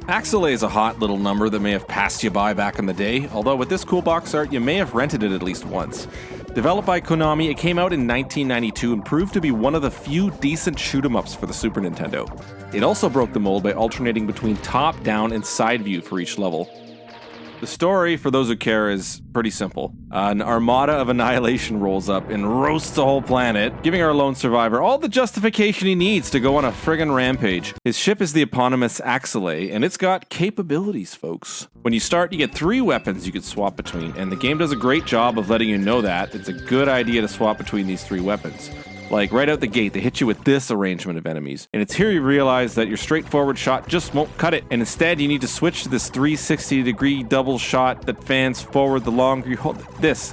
Axelay is a hot little number that may have passed you by back in the day, although with this cool box art you may have rented it at least once. Developed by Konami, it came out in 1992 and proved to be one of the few decent shoot-'em-ups for the Super Nintendo. It also broke the mold by alternating between top, down, and side view for each level. The story, for those who care, is pretty simple. An armada of annihilation rolls up and roasts the whole planet, giving our lone survivor all the justification he needs to go on a friggin' rampage. His ship is the eponymous Axelay, and it's got capabilities, folks. When you start, you get 3 weapons you can swap between, and the game does a great job of letting you know that it's a good idea to swap between these 3 weapons. Like, right out the gate, they hit you with this arrangement of enemies. And it's here you realize that your straightforward shot just won't cut it. And instead, you need to switch to this 360-degree double shot that fans forward the longer you hold. It's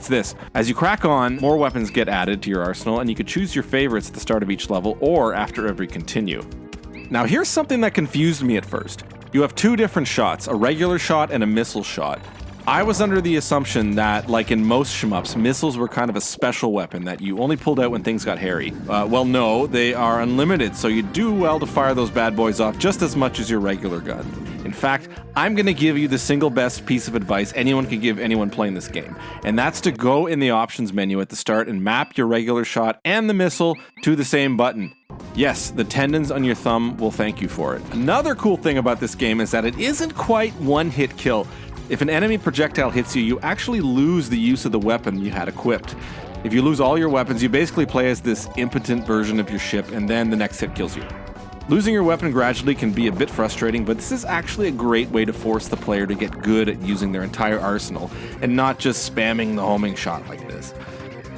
this. As you crack on, more weapons get added to your arsenal, and you can choose your favorites at the start of each level or after every continue. Now, here's something that confused me at first. You have 2 different shots, a regular shot and a missile shot. I was under the assumption that, like in most shmups, missiles were kind of a special weapon that you only pulled out when things got hairy. Well, no, they are unlimited, so you do well to fire those bad boys off just as much as your regular gun. In fact, I'm going to give you the single best piece of advice anyone can give anyone playing this game, and that's to go in the options menu at the start and map your regular shot and the missile to the same button. Yes, the tendons on your thumb will thank you for it. Another cool thing about this game is that it isn't quite one-hit kill. If an enemy projectile hits you, you actually lose the use of the weapon you had equipped. If you lose all your weapons, you basically play as this impotent version of your ship, and then the next hit kills you. Losing your weapon gradually can be a bit frustrating, but this is actually a great way to force the player to get good at using their entire arsenal, and not just spamming the homing shot like this.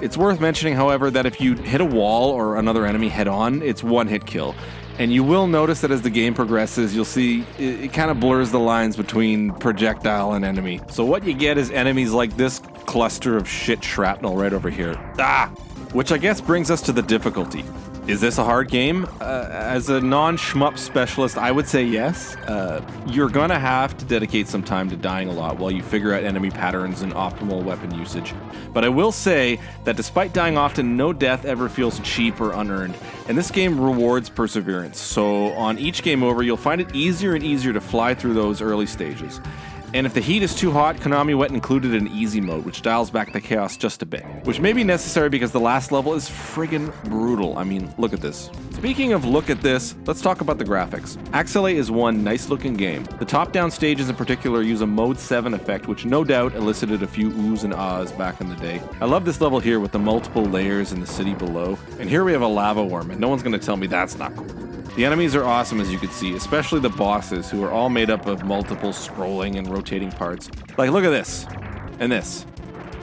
It's worth mentioning, however, that if you hit a wall or another enemy head-on, it's one-hit kill. And you will notice that as the game progresses, you'll see it kind of blurs the lines between projectile and enemy. So what you get is enemies like this cluster of shit shrapnel right over here. Which I guess brings us to the difficulty. Is this a hard game? As a non-shmup specialist, I would say yes. You're gonna have to dedicate some time to dying a lot while you figure out enemy patterns and optimal weapon usage. But I will say that despite dying often, no death ever feels cheap or unearned, and this game rewards perseverance. So on each game over, you'll find it easier and easier to fly through those early stages. And if the heat is too hot, Konami went and included an easy mode, which dials back the chaos just a bit. Which may be necessary because the last level is friggin' brutal. I mean, look at this. Speaking of look at this, let's talk about the graphics. Axelay is one nice looking game. The top-down stages in particular use a Mode 7 effect, which no doubt elicited a few oohs and ahs back in the day. I love this level here with the multiple layers in the city below. And here we have a lava worm, and no one's gonna tell me that's not cool. The enemies are awesome, as you can see, especially the bosses, who are all made up of multiple scrolling and rotating parts. Like, look at this. And this.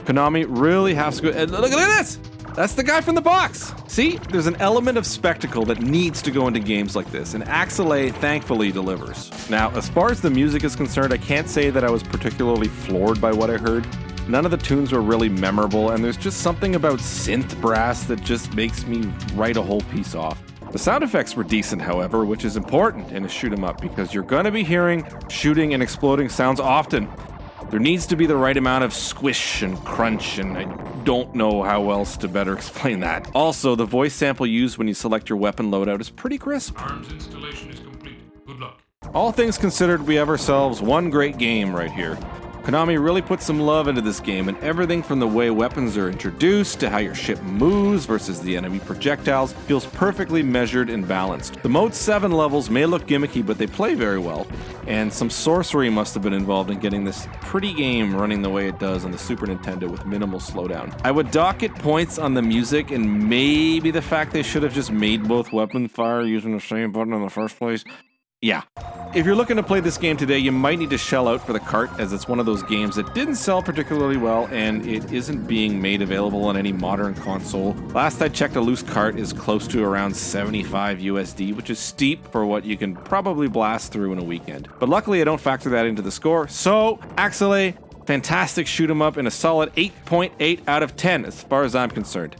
Konami really has to go... And look at this! That's the guy from the box! See? There's an element of spectacle that needs to go into games like this, and Axelay thankfully delivers. Now, as far as the music is concerned, I can't say that I was particularly floored by what I heard. None of the tunes were really memorable, and there's just something about synth brass that just makes me write a whole piece off. The sound effects were decent, however, which is important in a shoot-'em-up because you're going to be hearing shooting and exploding sounds often. There needs to be the right amount of squish and crunch, and I don't know how else to better explain that. Also, the voice sample used when you select your weapon loadout is pretty crisp. Arms installation is complete. Good luck. All things considered, we have ourselves one great game right here. Konami really put some love into this game, and everything from the way weapons are introduced to how your ship moves versus the enemy projectiles feels perfectly measured and balanced. The Mode 7 levels may look gimmicky, but they play very well, and some sorcery must have been involved in getting this pretty game running the way it does on the Super Nintendo with minimal slowdown. I would dock it points on the music and maybe the fact they should have just made both weapon fire using the same button in the first place. Yeah. If you're looking to play this game today, you might need to shell out for the cart, as it's one of those games that didn't sell particularly well, and it isn't being made available on any modern console. Last I checked, a loose cart is close to around 75 USD, which is steep for what you can probably blast through in a weekend. But luckily, I don't factor that into the score, so Axelay, fantastic shoot 'em up, and a solid 8.8 out of 10 as far as I'm concerned.